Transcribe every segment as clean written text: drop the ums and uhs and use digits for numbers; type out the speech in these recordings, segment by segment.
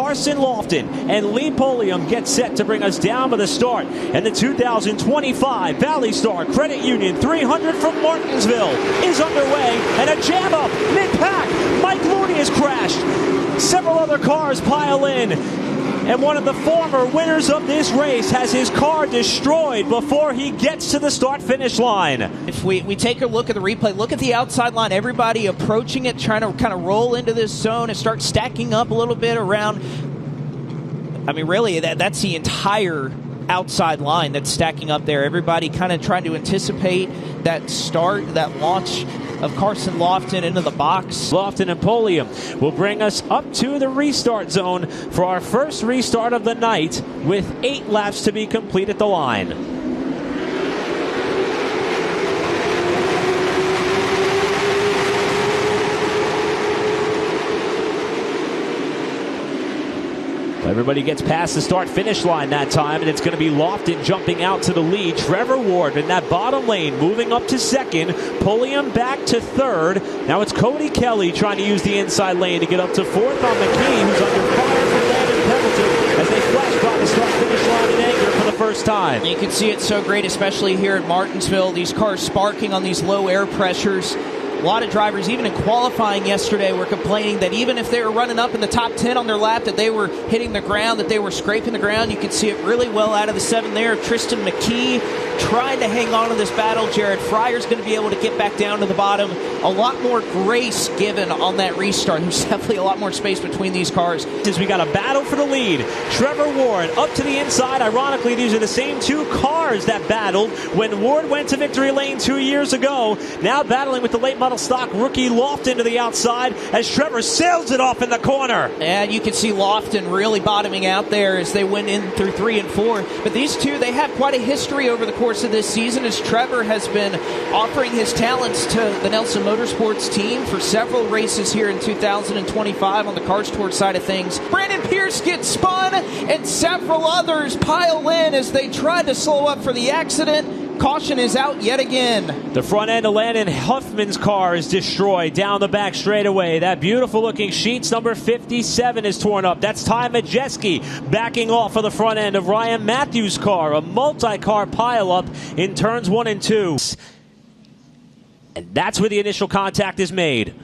Carson Lofton and Lee Pulliam get set to bring us down to the start. And the 2025 ValleyStar Credit Union 300 from Martinsville is underway, and a jam up mid-pack. Mike Looney has crashed. Several other cars pile in. And one of the former winners of this race has his car destroyed before he gets to the start-finish line. If we take a look at the replay, look at the outside line, everybody approaching it, trying to kind of roll into this zone and start stacking up a little bit around. I mean, really, that's the entire outside line that's stacking up there. Everybody kind of trying to anticipate that start, that launch of Carson Lofton into the box. Lofton and Pulliam will bring us up to the restart zone for our first restart of the night, with 8 laps to be complete at the line. Everybody gets past the start-finish line that time, and it's going to be Lofton jumping out to the lead. Trevor Ward in that bottom lane moving up to second. Pulliam back to third. Now it's Cody Kelly trying to use the inside lane to get up to fourth on McKee, who's under fire from Landon Pendleton as they flash by the start-finish line in anger for the first time. You can see it so great, especially here at Martinsville. These cars sparking on these low air pressures. A lot of drivers, even in qualifying yesterday, were complaining that even if they were running up in the top 10 on their lap, that they were hitting the ground, that they were scraping the ground. You can see it really well out of the 7 there. Tristan McKee trying to hang on to this battle. Jared Fryer's going to be able to get back down to the bottom. A lot more grace given on that restart. There's definitely a lot more space between these cars. As we got a battle for the lead. Trevor Ward up to the inside. Ironically, these are the same 2 cars that battled when Ward went to victory lane 2 years ago. Now battling with the late model stock rookie Lofton to the outside as Trevor sails it off in the corner. And you can see Lofton really bottoming out there as they went in through 3 and 4. But these two, they have quite a history over the course of this season, as Trevor has been offering his talents to the Nelson Motorsports team for several races here in 2025 on the Cars Tour side of things. Brandon Pierce gets spun, and several others pile in as they try to slow up for the accident. Caution is out yet again. The front end of Landon Huffman's car is destroyed down the back straightaway. That beautiful looking Sheets number 57 is torn up. That's Ty Majeski backing off of the front end of Ryan Matthews' car. A multi-car pileup in turns 1 and 2. And that's where the initial contact is made.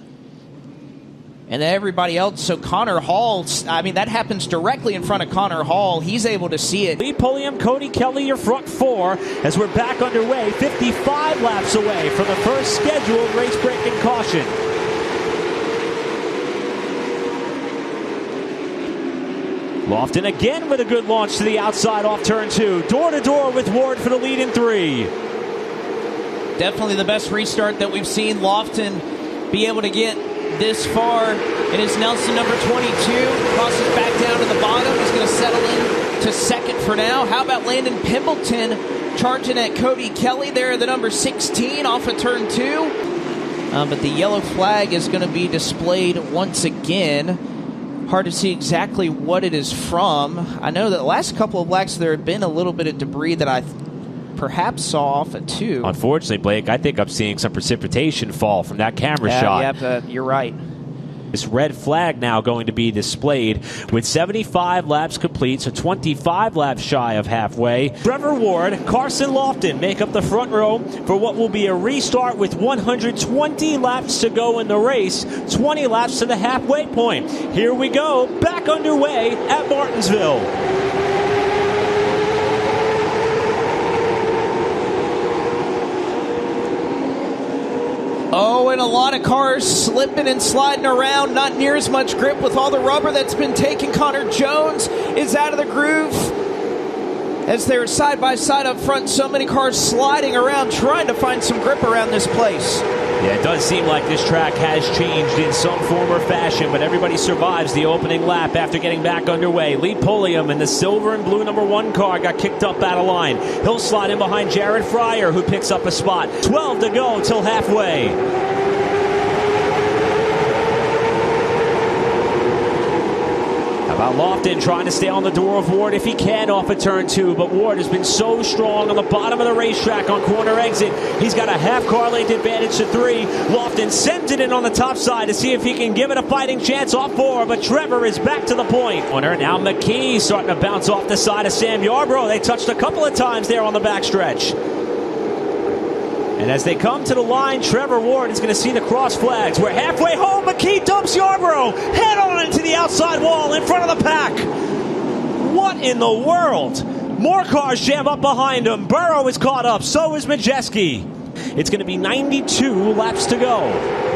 And then everybody else, so Connor Hall, I mean, that happens directly in front of Connor Hall. He's able to see it. Lee Pulliam, Cody Kelly, your front 4, as we're back underway, 55 laps away from the first scheduled race-breaking caution. Lofton again with a good launch to the outside off turn 2. Door-to-door with Ward for the lead in 3. Definitely the best restart that we've seen Lofton be able to get this far. It is Nelson number 22, crosses back down to the bottom. He's going to settle in to second for now. How about Landon Pimbleton charging at Cody Kelly there, the number 16 off of turn 2. But the yellow flag is going to be displayed once again. Hard to see exactly what it is from. I know that the last couple of laps there had been a little bit of debris that I perhaps saw off at 2. Unfortunately, Blake, I think I'm seeing some precipitation fall from that camera shot. Yep, you're right. This red flag now going to be displayed with 75 laps complete, so 25 laps shy of halfway. Trevor Ward, Carson Lofton make up the front row for what will be a restart with 120 laps to go in the race, 20 laps to the halfway point. Here we go, back underway at Martinsville. Oh, and a lot of cars slipping and sliding around. Not near as much grip with all the rubber that's been taken. Connor Jones is out of the groove as they're side by side up front. So many cars sliding around trying to find some grip around this place. Yeah, it does seem like this track has changed in some form or fashion, but everybody survives the opening lap after getting back underway. Lee Pulliam in the silver and blue number 1 car got kicked up out of line. He'll slide in behind Jared Fryer, who picks up a spot. 12 to go till halfway. Lofton trying to stay on the door of Ward if he can off of turn 2, but Ward has been so strong on the bottom of the racetrack on corner exit. He's got a half car length advantage to 3. Lofton sends it in on the top side to see if he can give it a fighting chance off 4, but Trevor is back to the point. Now McKee starting to bounce off the side of Sam Yarbrough. They touched a couple of times there on the backstretch. And as they come to the line, Trevor Ward is going to see the cross flags. We're halfway home. McKee dumps Yarbrough head on into the outside wall in front of the pack. What in the world? More cars jam up behind him. Burrow is caught up. So is Majeski. It's going to be 92 laps to go.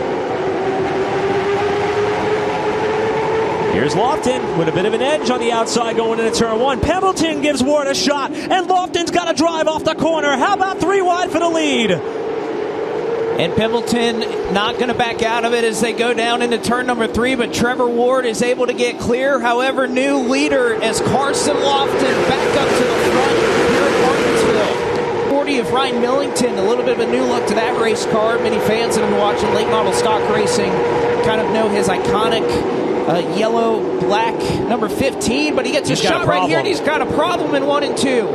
Here's Lofton with a bit of an edge on the outside going into turn 1. Pembleton gives Ward a shot, and Lofton's got to drive off the corner. How about 3 wide for the lead? And Pembleton not going to back out of it as they go down into turn number 3, but Trevor Ward is able to get clear. However, new leader as Carson Lofton back up to the front here at Martinsville. 40 of Ryan Millington, a little bit of a new look to that race car. Many fans that have been watching late model stock racing kind of know his iconic yellow, black, number 15, but he gets a shot right here, and he's got a problem in 1 and 2.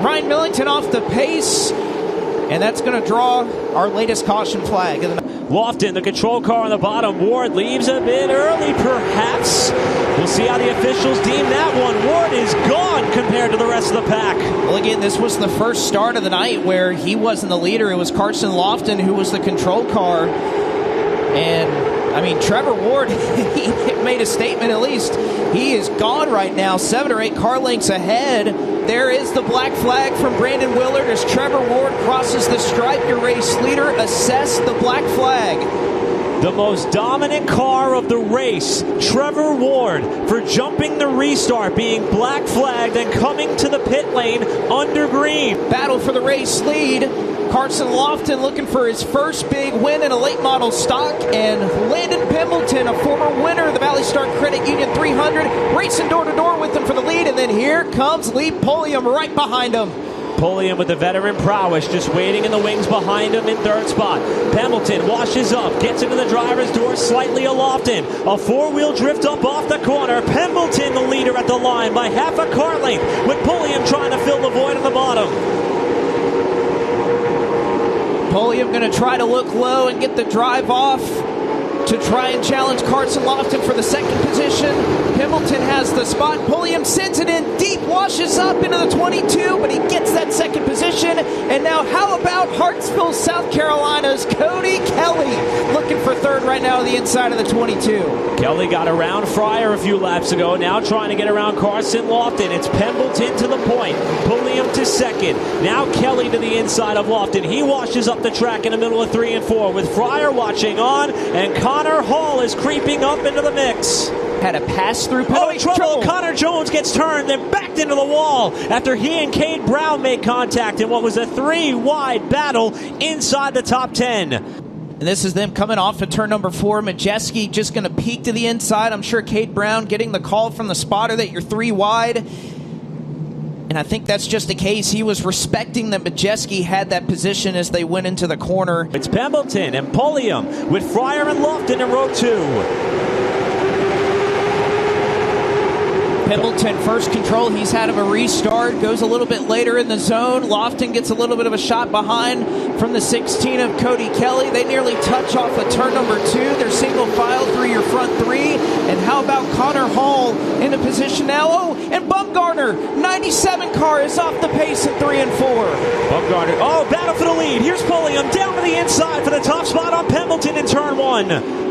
Ryan Millington off the pace, and that's going to draw our latest caution flag. Lofton, the control car on the bottom. Ward leaves a bit early, perhaps. We'll see how the officials deem that one. Ward is gone compared to the rest of the pack. Well, again, this was the first start of the night where he wasn't the leader. It was Carson Lofton who was the control car. And I mean, Trevor Ward, he made a statement at least. He is gone right now, 7 or 8 car lengths ahead. There is the black flag from Brandon Willard as Trevor Ward crosses the stripe. Your race leader, assess the black flag. The most dominant car of the race, Trevor Ward, for jumping the restart, being black flagged and coming to the pit lane under green. Battle for the race lead. Carson Lofton looking for his first big win in a late model stock, and Landon Pembleton, a former winner of the ValleyStar Credit Union 300, racing door to door with him for the lead. And then here comes Lee Pulliam right behind him. Pulliam with the veteran prowess just waiting in the wings behind him in 3rd spot. Pembleton washes up, gets into the driver's door slightly aloft Lofton. A 4-wheel drift up off the corner. Pembleton the leader at the line by half a car length, with Pulliam trying to fill the void on the bottom. Pulliam going to try to look low and get the drive off to try and challenge Carson Lofton for the second position. Pembleton has the spot. Pulliam sends it in deep, washes up into the 22, but he gets that second position. And now how about Hartsville, South Carolina's Cody Kelly, looking for third right now on the inside of the 22. Kelly got around Fryer a few laps ago, now trying to get around Carson Lofton. It's Pembleton to the point, Pulliam to second. Now Kelly to the inside of Lofton. He washes up the track in the middle of 3 and 4 with Fryer watching on, and Connor Hall is creeping up into the mix. Had a pass-through penalty. Trouble. Connor Jones gets turned, then backed into the wall after he and Cade Brown made contact in what was a 3-wide battle inside the top 10. And this is them coming off of turn number 4. Majeski just going to peek to the inside. I'm sure Cade Brown getting the call from the spotter that you're 3 wide. And I think that's just the case. He was respecting that Majeski had that position as they went into the corner. It's Pembleton and Pulliam with Fryer and Lofton in row 2. Pembleton first control. He's had a restart. Goes a little bit later in the zone. Lofton gets a little bit of a shot behind from the 16 of Cody Kelly. They nearly touch off of turn number 2. They're single file through your front 3. And how about Connor Hall in a position now? Oh, and Bumgarner, 97 car is off the pace at 3 and 4. Bumgarner, battle for the lead. Here's Pulliam down to the inside for the top spot on Pembleton in turn 1.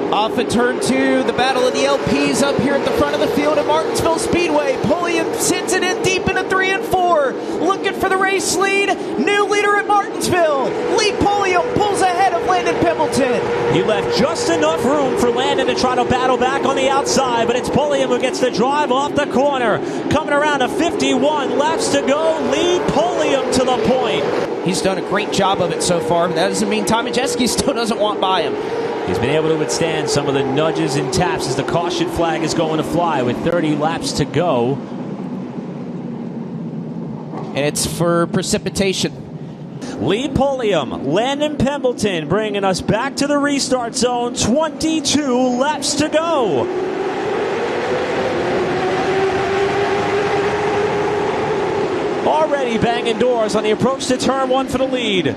Off at turn 2, the battle of the LPs up here at the front of the field at Martinsville Speedway. Pulliam sends it in deep into 3 and 4. Looking for the race lead. New leader at Martinsville. Lee Pulliam pulls ahead of Landon Pembleton. He left just enough room for Landon to try to battle back on the outside, but it's Pulliam who gets the drive off the corner. Coming around to 51 laps to go. Lee Pulliam to the point. He's done a great job of it so far, but that doesn't mean Tommy Jeske still doesn't want by him. He's been able to withstand some of the nudges and taps as the caution flag is going to fly with 30 laps to go. And it's for precipitation. Lee Pulliam, Landon Pembleton bringing us back to the restart zone. 22 laps to go. Already banging doors on the approach to turn one for the lead.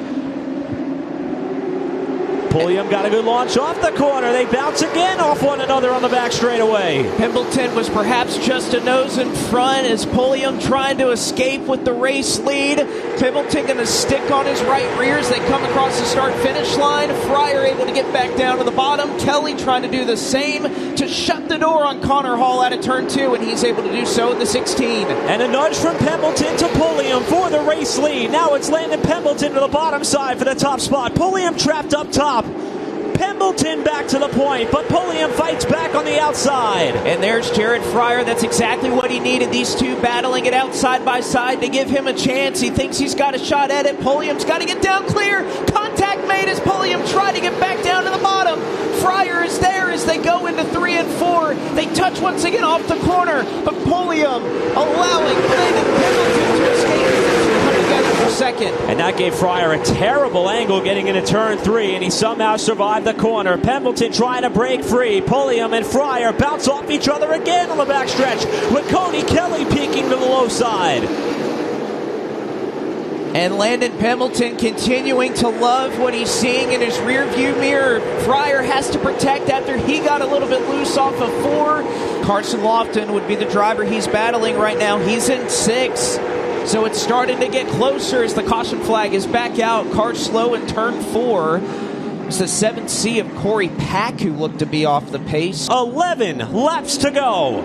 Pulliam got a good launch off the corner. They bounce again off one another on the back straightaway. Pembleton was perhaps just a nose in front as Pulliam trying to escape with the race lead. Pembleton going to stick on his right rear as they come across the start-finish line. Fryer able to get back down to the bottom. Kelly trying to do the same to shut the door on Connor Hall out of turn 2, and he's able to do so in the 16. And a nudge from Pembleton to Pulliam for the race lead. Now it's Landon Pembleton to the bottom side for the top spot. Pulliam trapped up top. Pembleton back to the point, but Pulliam fights back on the outside. And there's Jared Fryer. That's exactly what he needed. These two battling it out side by side to give him a chance. He thinks he's got a shot at it. Pulliam's got to get down clear. Contact made as Pulliam tried to get back down to the bottom. Fryer is there as they go into 3 and 4. They touch once again off the corner, but Pulliam allowing Landon Pembleton to escape as the two come together for second. And that gave Fryer a terrible angle getting into turn 3, and he somehow survived the corner. Pembleton trying to break free. Pulliam and Fryer bounce off each other again on the backstretch, with Cody Kelly peeking to the low side. And Landon Pembleton continuing to love what he's seeing in his rear view mirror. Fryer has to protect after he got a little bit loose off of 4. Carson Lofton would be the driver he's battling right now. He's in 6. So it's starting to get closer as the caution flag is back out. Car slow in turn 4. It's the 7C of Corey Pack who looked to be off the pace. 11 laps to go.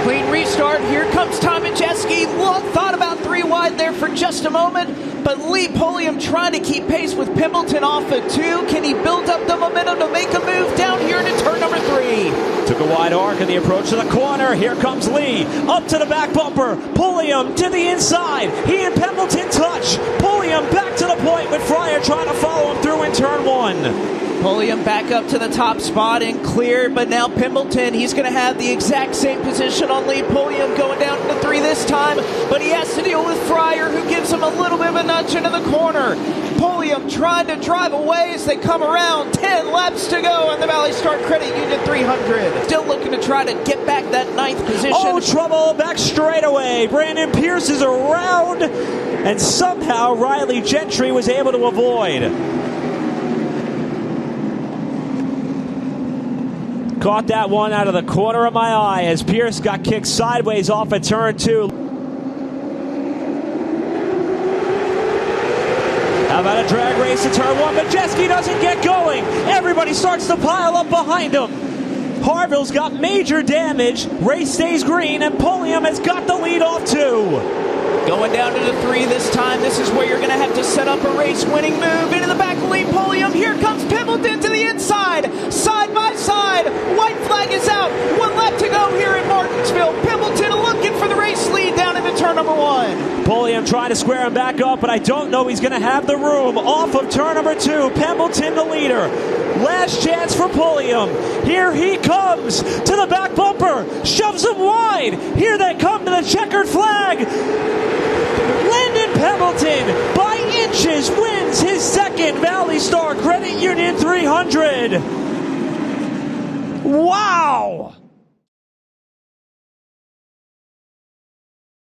Clean restart. Here comes Tom Majeski. Thought about 3 wide there for just a moment, but Lee Pulliam trying to keep pace with Pembleton off of 2. Can he build up the momentum to make a move down here into turn number 3? Took a wide arc in the approach to the corner. Here comes Lee. Up to the back bumper. Pulliam to the inside. He and Pembleton touch. Pulliam back to the point with Fryer trying to follow him through in turn 1. Pulliam back up to the top spot and clear, but now Pembleton, he's going to have the exact same position on Lee Pulliam going down to 3 this time, but he has to deal with Fryer, who gives him a little bit of a nudge into the corner. Pulliam trying to drive away as they come around. 10 laps to go on the ValleyStar Credit Union 300. Still looking to try to get back that 9th position. Oh, trouble back straightaway. Brandon Pierce is around, and somehow Riley Gentry was able to avoid. Caught that one out of the corner of my eye as Pierce got kicked sideways off at turn 2. How about a drag race at turn 1? Majeski doesn't get going. Everybody starts to pile up behind him. Harville's got major damage. Race stays green, and Pulliam has got the lead off 2. Going down to the 3 this time. This is where you're going to have to set up a race-winning move. Into the back of Lee Pulliam. Here comes Pembleton to the inside. Side by side. White flag is out. 1 lap to go here in Martinsville. Pembleton looking for the race lead down into turn number 1. Pulliam trying to square him back up, but I don't know he's going to have the room. Off of turn number 2. Pembleton the leader. Last chance for Pulliam. Here he comes to the back bumper. Shoves him wide. Here they come to the checkered flag. Landon Pembleton, by inches, wins his 2nd ValleyStar Credit Union 300. Wow!